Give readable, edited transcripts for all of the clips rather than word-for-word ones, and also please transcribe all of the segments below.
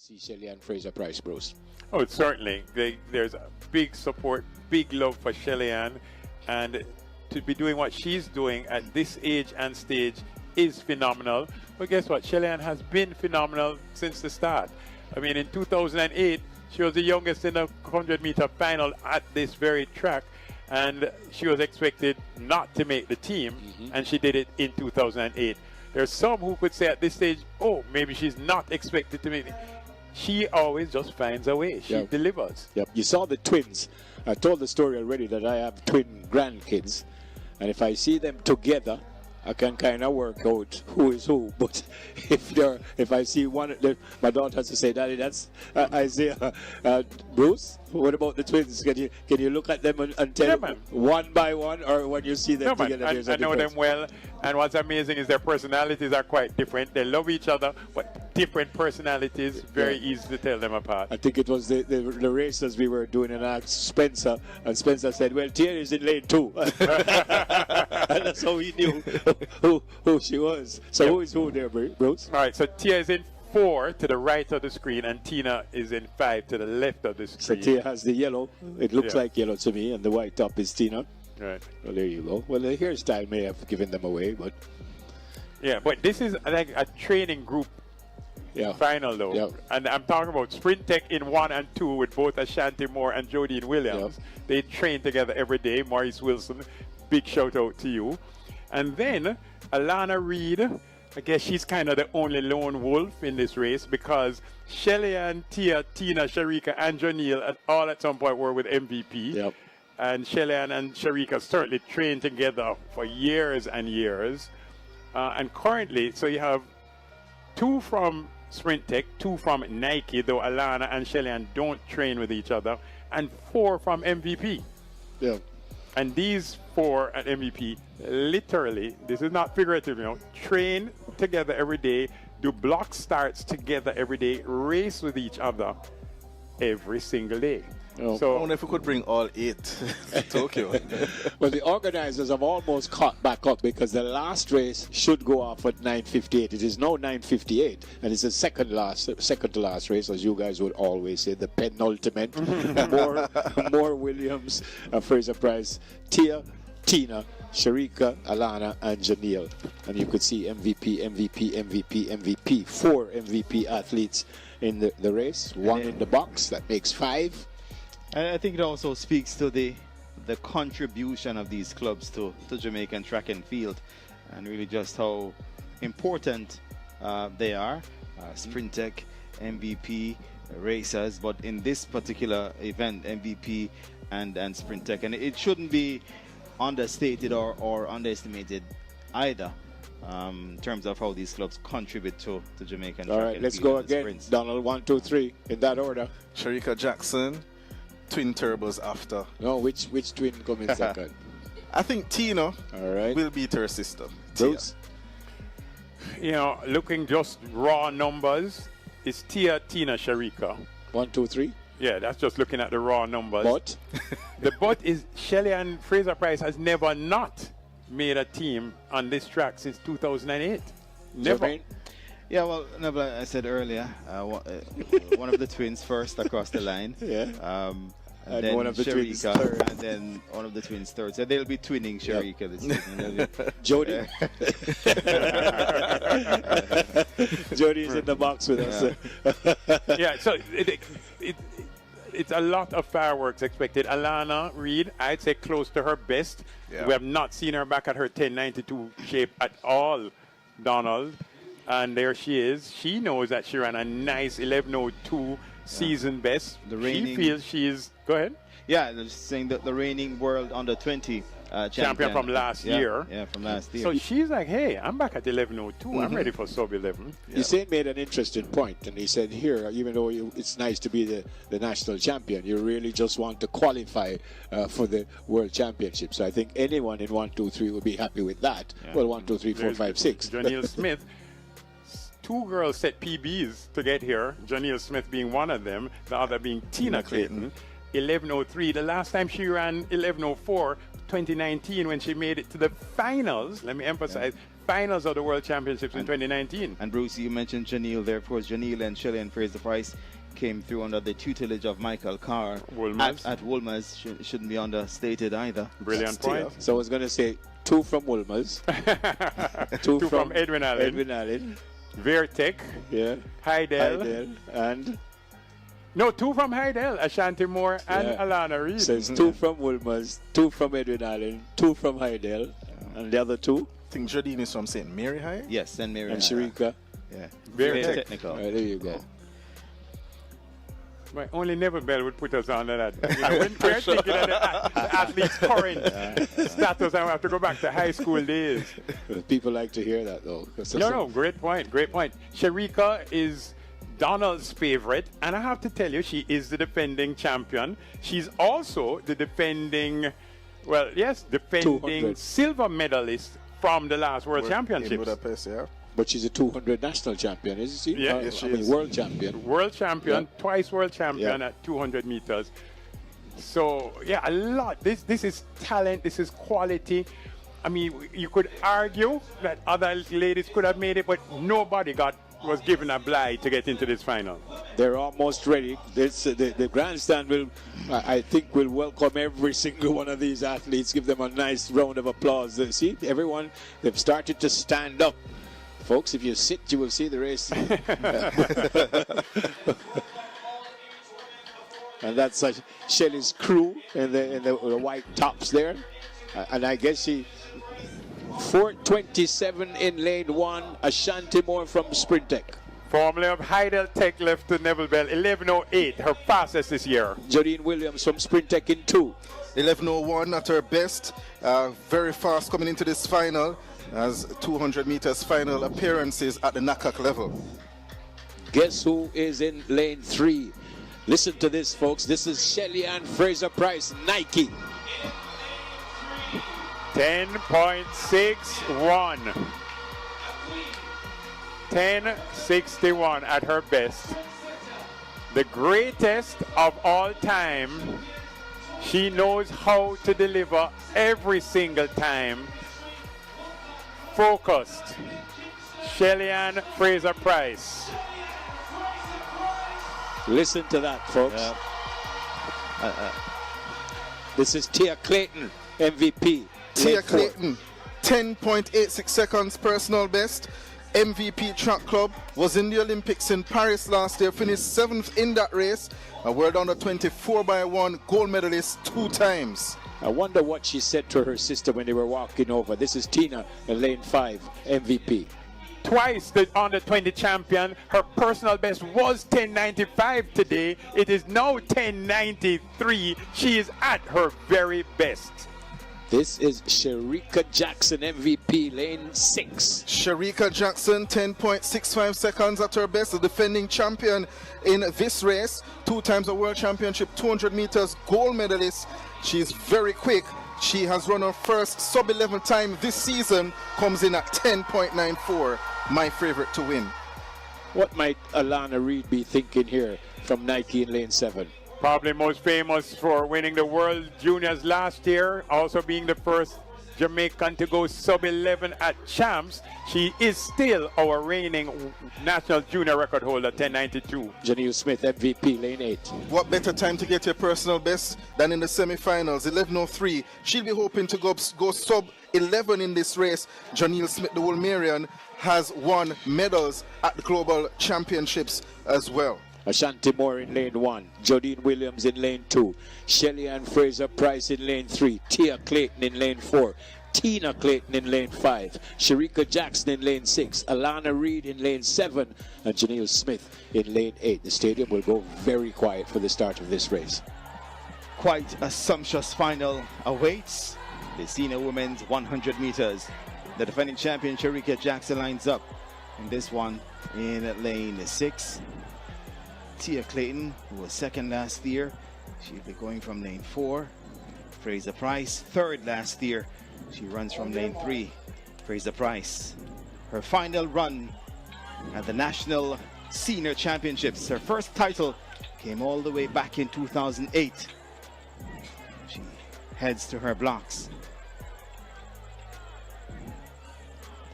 see Shelly and Fraser-Pryce, Bruce? Oh, certainly. There's a big support, big love for Shelly-Ann, and to be doing what she's doing at this age and stage is phenomenal. But guess what? Shelly-Ann has been phenomenal since the start. I mean, in 2008, she was the youngest in the 100-meter final at this very track, and she was expected not to make the team, and she did it in 2008. There's some who could say at this stage, oh, maybe she's not expected to make it. She always just finds a way. She delivers. Yep. You saw the twins. I told the story already that I have twin grandkids, and if I see them together, I can kind of work out who is who. But if I see one, my daughter has to say, "Daddy, that's Isaiah." Bruce, what about the twins? Can you look at them and tell one by one, or when you see them together? I know them well, and what's amazing is their personalities are quite different. They love each other, but different personalities. Very easy to tell them apart. I think it was the races we were doing, and I asked Spencer, and Spencer said, "Well, Tia is in lane 2." And that's how he knew who she was. So who is who there, Bruce? All right, so Tia is in 4 to the right of the screen, and Tina is in 5 to the left of the screen. So Tia has the yellow. It looks like yellow to me, and the white top is Tina. Right. Well, there you go. Well, the hairstyle may have given them away, but... Yeah, but this is like a training group final, though. Yeah. And I'm talking about Sprint Tech in 1 and 2 with both Ashanti Moore and Jodine Williams. They train together every day. Maurice Wilson, big shout out to you. And then Alana Reed, I guess she's kind of the only lone wolf in this race, because Shelly-Ann, Tia, Tina, Shericka, and Janelle all at some point were with MVP. Yep. And Shelly-Ann and Shericka certainly trained together for years and years. And currently, so you have 2 from Sprint Tech, 2 from Nike, though Alana and Shelly-Ann don't train with each other, and 4 from MVP. Yeah. And these 4 at MVP, literally, this is not figurative, train together every day, do block starts together every day, race with each other every single day. So I wonder if we could bring all 8 to Tokyo. Well, the organizers have almost caught back up, because the last race should go off at 9:58. It is now 9:58, and it's the second to last race, as you guys would always say, the penultimate. More Williams, Fraser-Pryce, Tia, Tina, Shericka, Alana, and Janelle. And you could see MVP. 4 MVP athletes in the race, 1 in the box. That makes 5. And I think it also speaks to the contribution of these clubs to Jamaican track and field, and really just how important they are. Sprint Tech, MVP, racers, but in this particular event, MVP and Sprint Tech. And it shouldn't be understated or underestimated either, in terms of how these clubs contribute to Jamaican track. All right, let's go again. Sprints. Donald, 1, 2, 3, in that order. Shericka Jackson. Twin turbos after. No, which twin come in second? I think Tina will beat her sister. Bruce? Looking just raw numbers, it's Tia, Tina, Shericka. 1, 2, 3? Yeah, that's just looking at the raw numbers. But? The but is Shelly-Ann Fraser-Pryce has never not made a team on this track since 2008. Never. Yeah, well, no, but I said earlier, one of the twins first across the line. And then one of the twins third. And then one of the twins third. So they'll be twinning Shericka this season. Jody. Jody's in the box with us. So it's a lot of fireworks expected. Alana Reed, I'd say close to her best. Yeah. We have not seen her back at her 1092 shape at all, Donald. And there she is. She knows that she ran a nice 11:02 season best. She feels she is. Go ahead. Yeah, just saying that the reigning world under 20 champion from last year. Yeah, from last year. So she's like, hey, I'm back at 11:02. I'm ready for sub 11. Usain made an interesting point, and he said here, even though it's nice to be the national champion, you really just want to qualify for the world championship. So I think anyone in 1, 2, 3 would be happy with that. Yeah. Well, 1, 2, 3, 4, 5, 6. Janelle Smith. 2 girls set PBs to get here, Janelle Smith being one of them, the other being Tina Clayton. 11:03. The last time she ran 11:04, 2019, when she made it to the finals, let me emphasize, finals of the World Championships in 2019. And Bruce, you mentioned Janelle there. Of course, Janelle and Shelley and Fraser-Pryce came through under the tutelage of Michael Carr Woolmers. at Woolmers. Shouldn't be understated either. Brilliant point. So I was going to say 2 from Woolmers, 2 from Edwin Allen. Edwin Allen, Vertec. yeah, Heidel. Heidel, and No, 2 from Heidel, Ashanti Moore and Yeah. Alana Reid. so it's 2 from Woolmers, 2 from Edwin Allen, 2 from Heidel, and the other 2, I think Jardine is from St. Mary High. Yes, and Mary. and Shericka. Yeah. Very technical. All right, there you go. Right, only Neville Bell would put us under that. You know, when we're thinking of the athlete's current status, I have to go back to high school days. People like to hear that, though. No, great point, great point. Shericka is Donald's favorite, and I have to tell you, she is the defending champion. She's also the defending 200. silver medalist from the last World In Championships. Budapest, yeah. But she's a 200 national champion, isn't she? Yeah, yes, she I mean, is. world champion. World champion, Yeah. twice world champion Yeah. at 200 meters. So, yeah, a lot. This is talent, this is quality. I mean, you could argue that other ladies could have made it, but nobody was given a blight to get into this final. They're almost ready. The grandstand I think, will welcome every single one of these athletes, give them a nice round of applause. See, everyone, they've started to stand up. Folks, if you sit, you will see the race. And that's Shelley's crew in the white tops there. And I guess she 4:27 in lane 1, Ashanti Moore from Sprintec. Formerly of Heidel Tech left to Neville Bell, 11:08, her fastest this year. Jodine Williams from Sprintec in 2. 11:01 at her best. Very fast coming into this final as 200 meters final appearances at the NACAC level. Guess who is in lane 3? Listen to this, folks. This is Shelly Ann Fraser-Pryce, Nike. 10.61. 10.61 at her best. The greatest of all time. She knows how to deliver every single time. Focused. Shelly Ann Fraser-Pryce. Listen to that, folks. This is Tia Clayton, MVP. Tia lane 4. Clayton, 10.86 seconds personal best. MVP track club, was in the Olympics in Paris last year, finished 7th in that race. A world under 24x1 gold medalist 2 times. I wonder what she said to her sister when they were walking over. This is Tina in lane 5, MVP. Twice the under 20 champion. Her personal best was 10.95 today. It is now 10.93. She is at her very best. This is Shericka Jackson, MVP, lane 6. Shericka Jackson, 10.65 seconds at her best, the defending champion in this race. 2 times a world championship, 200 meters gold medalist. She's very quick. She has run her first sub-11 time this season, comes in at 10.94. My favorite to win. What might Alana Reid be thinking here from Nike in lane 7? Probably most famous for winning the World Juniors last year, also being the first Jamaican to go sub-11 at Champs. She is still our reigning national junior record holder, 10.92. Janelle Smith, MVP, lane 8. What better time to get your personal best than in the semi-finals, 11:03. She'll be hoping to go sub-11 in this race. Janelle Smith, the Woolmerian, has won medals at the Global Championships as well. Ashanti Moore in lane 1. Jodine Williams in lane 2. Shelly Ann Fraser-Pryce in lane 3. Tia Clayton in lane 4. Tina Clayton in lane 5. Shericka Jackson in lane 6. Alana Reid in lane 7. And Janelle Smith in lane 8. The stadium will go very quiet for the start of this race. Quite a sumptuous final awaits the senior women's 100 meters. The defending champion Shericka Jackson lines up in this one in lane 6. Tia Clayton, who was second last year, she'll be going from lane 4. Fraser-Pryce, third last year, she runs from lane 3. Fraser-Pryce, her final run at the National Senior Championships. Her first title came all the way back in 2008. She heads to her blocks.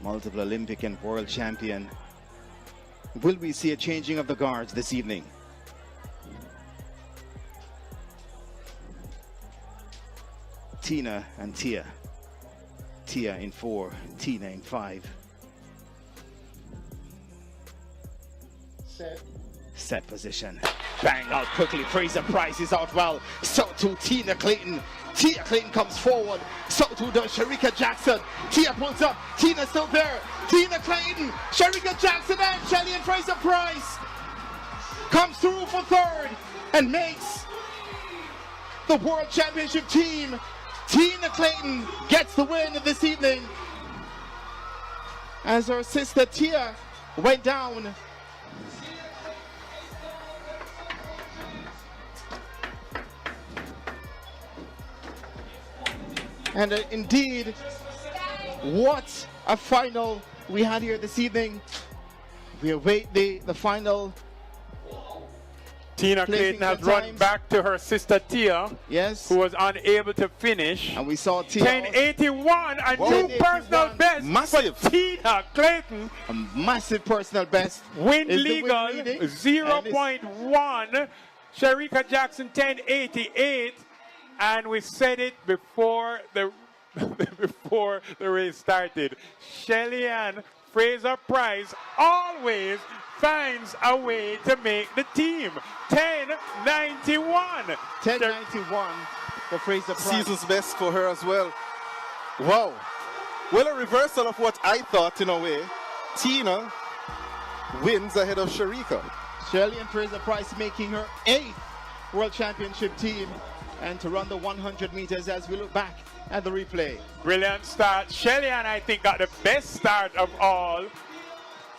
multiple Olympic and world champion. Will we see a changing of the guards this evening? Tina and Tia. Tia in 4, Tina in 5. Set position. Bang out quickly. Fraser-Pryce is out well. So too Tina Clayton. Tia Clayton comes forward. So too does Shericka Jackson. Tia pulls up. Tina still there. Tina Clayton. Shericka Jackson and Shelly and Fraser-Pryce comes through for third and makes the World Championship team. Tina Clayton gets the win this evening as her sister Tia went down. And indeed, what a final we had here this evening. We await the final. Tina Clayton has run back to her sister Tia, yes, who was unable to finish. And we saw Tia 10:81, a new personal best massive for Tina Clayton. A massive personal best. Win legal 0.1. Shericka Jackson 10:88. And we said it before the before the race started. Shelly Ann Fraser-Pryce always finds a way to make the team. 10:91. 10:91 for Fraser-Pryce. Season's best for her as well. Wow. Well, a reversal of what I thought in a way. Tina wins ahead of Shericka. Shelly and Fraser-Pryce making her 8th World Championship team. And to run the 100 meters as we look back at the replay. Brilliant start. Shelly Ann, I think, got the best start of all.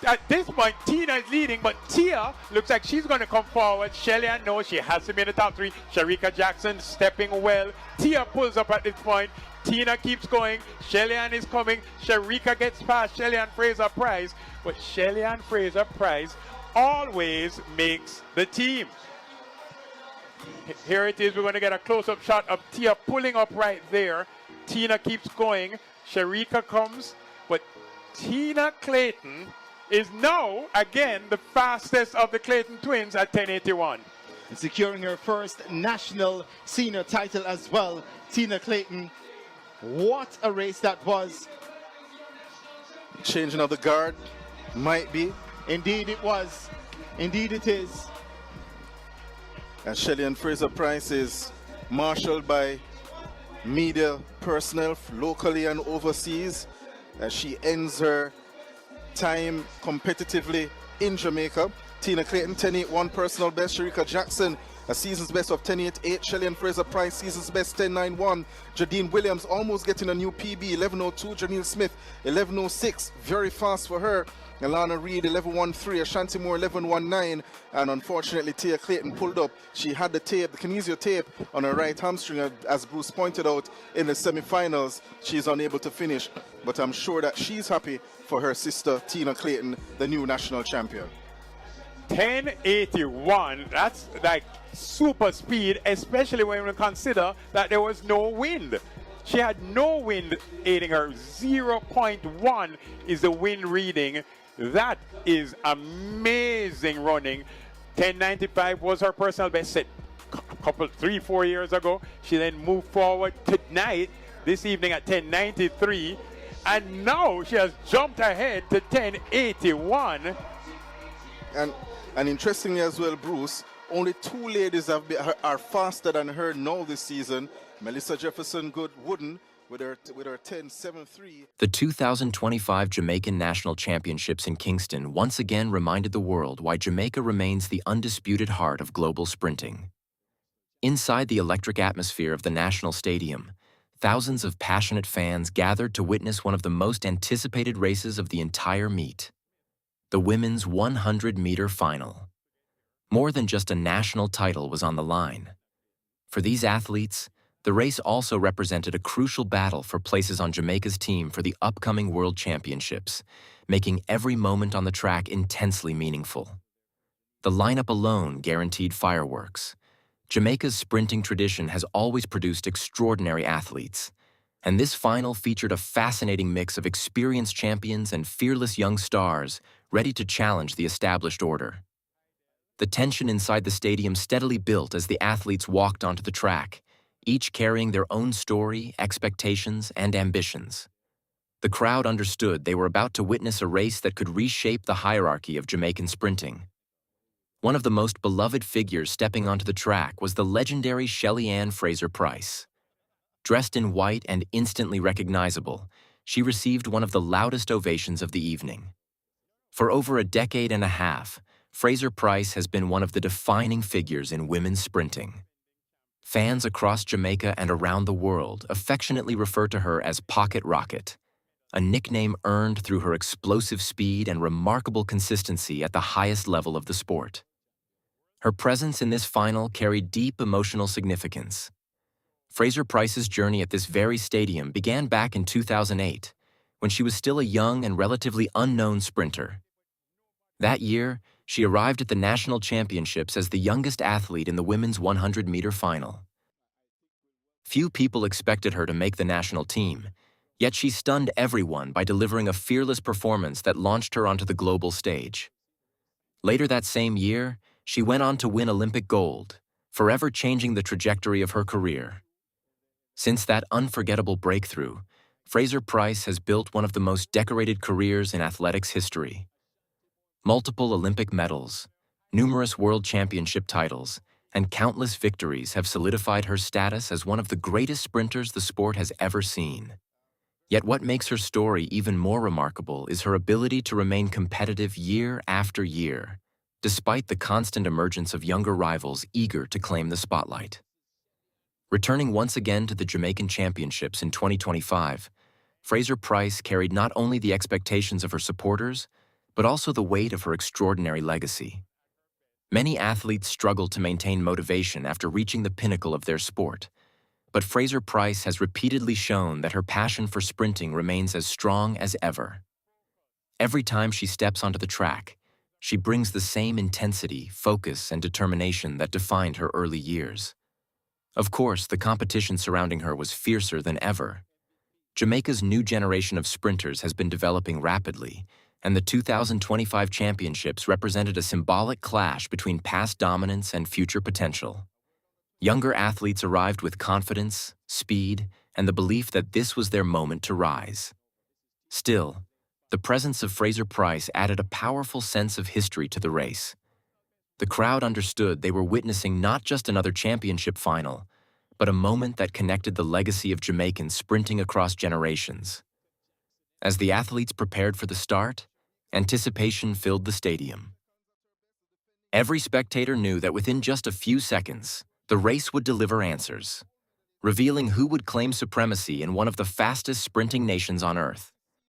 At this point, Tina is leading, but Tia looks like she's going to come forward. Shelly Ann knows she has to be in the top 3. Shericka Jackson stepping well. Tia pulls up at this point. Tina keeps going. Shelly Ann is coming. Shericka gets past Shelly Ann Fraser-Pryce. But Shelly Ann Fraser-Pryce always makes the team. Here it is. We're going to get a close-up shot of Tia pulling up right there. Tina keeps going. Shericka comes. But Tina Clayton is now, again, the fastest of the Clayton twins at 10:81. And securing her first national senior title as well. Tina Clayton. What a race that was. Changing of the guard might be. Indeed it was. Indeed it is. And Shelly Ann Fraser-Pryce is marshaled by media personnel locally and overseas as she ends her time competitively in Jamaica. Tina Clayton 10:81 personal best. Shericka Jackson a season's best of 10:88. Shelly Ann Fraser-Pryce season's best 10:91. Jadine Williams almost getting a new PB 11:02. Janelle Smith 11:06, very fast for her. Alana Reed 11:13, Ashanti Moore 11:19, and unfortunately Tia Clayton pulled up. She had the tape, the kinesio tape on her right hamstring, as Bruce pointed out in the semi-finals. She's unable to finish, but I'm sure that she's happy for her sister Tina Clayton, the new national champion. 10:81, that's like super speed, especially when we consider that there was no wind. She had no wind aiding her. 0.1 is the wind reading. That is amazing running. 10:95 was her personal best set a couple, 3-4 years ago. She then moved forward tonight, this evening at 10:93. And now she has jumped ahead to 10:81. And interestingly as well, Bruce, only 2 ladies are faster than her now this season. Melissa Jefferson Good-Wooden with her 10:73. The 2025 Jamaican National Championships in Kingston once again reminded the world why Jamaica remains the undisputed heart of global sprinting. Inside the electric atmosphere of the National Stadium, thousands of passionate fans gathered to witness one of the most anticipated races of the entire meet, the women's 100-meter final. More than just a national title was on the line. For these athletes, the race also represented a crucial battle for places on Jamaica's team for the upcoming World Championships, making every moment on the track intensely meaningful. The lineup alone guaranteed fireworks. Jamaica's sprinting tradition has always produced extraordinary athletes. And this final featured a fascinating mix of experienced champions and fearless young stars ready to challenge the established order. The tension inside the stadium steadily built as the athletes walked onto the track, each carrying their own story, expectations, and ambitions. The crowd understood they were about to witness a race that could reshape the hierarchy of Jamaican sprinting. One of the most beloved figures stepping onto the track was the legendary Shelly-Ann Fraser-Pryce. Dressed in white and instantly recognizable, she received one of the loudest ovations of the evening. For over a decade and a half, Fraser-Pryce has been one of the defining figures in women's sprinting. Fans across Jamaica and around the world affectionately refer to her as Pocket Rocket, a nickname earned through her explosive speed and remarkable consistency at the highest level of the sport. Her presence in this final carried deep emotional significance. Fraser-Pryce's journey at this very stadium began back in 2008, when she was still a young and relatively unknown sprinter. That year, she arrived at the National Championships as the youngest athlete in the women's 100-meter final. Few people expected her to make the national team, yet she stunned everyone by delivering a fearless performance that launched her onto the global stage. Later that same year, she went on to win Olympic gold, forever changing the trajectory of her career. Since that unforgettable breakthrough, Fraser-Pryce has built one of the most decorated careers in athletics history. Multiple Olympic medals, numerous world championship titles, and countless victories have solidified her status as one of the greatest sprinters the sport has ever seen. Yet what makes her story even more remarkable is her ability to remain competitive year after year, despite the constant emergence of younger rivals eager to claim the spotlight. Returning once again to the Jamaican Championships in 2025, Fraser-Pryce carried not only the expectations of her supporters, but also the weight of her extraordinary legacy. Many athletes struggle to maintain motivation after reaching the pinnacle of their sport, but Fraser-Pryce has repeatedly shown that her passion for sprinting remains as strong as ever. Every time she steps onto the track, she brings the same intensity, focus, and determination that defined her early years. Of course, the competition surrounding her was fiercer than ever. Jamaica's new generation of sprinters has been developing rapidly, and the 2025 championships represented a symbolic clash between past dominance and future potential. Younger athletes arrived with confidence, speed, and the belief that this was their moment to rise. Still, the presence of Fraser-Pryce added a powerful sense of history to the race. The crowd understood they were witnessing not just another championship final, but a moment that connected the legacy of Jamaicans sprinting across generations. As the athletes prepared for the start, anticipation filled the stadium. Every spectator knew that within just a few seconds, the race would deliver answers, revealing who would claim supremacy in one of the fastest sprinting nations on Earth.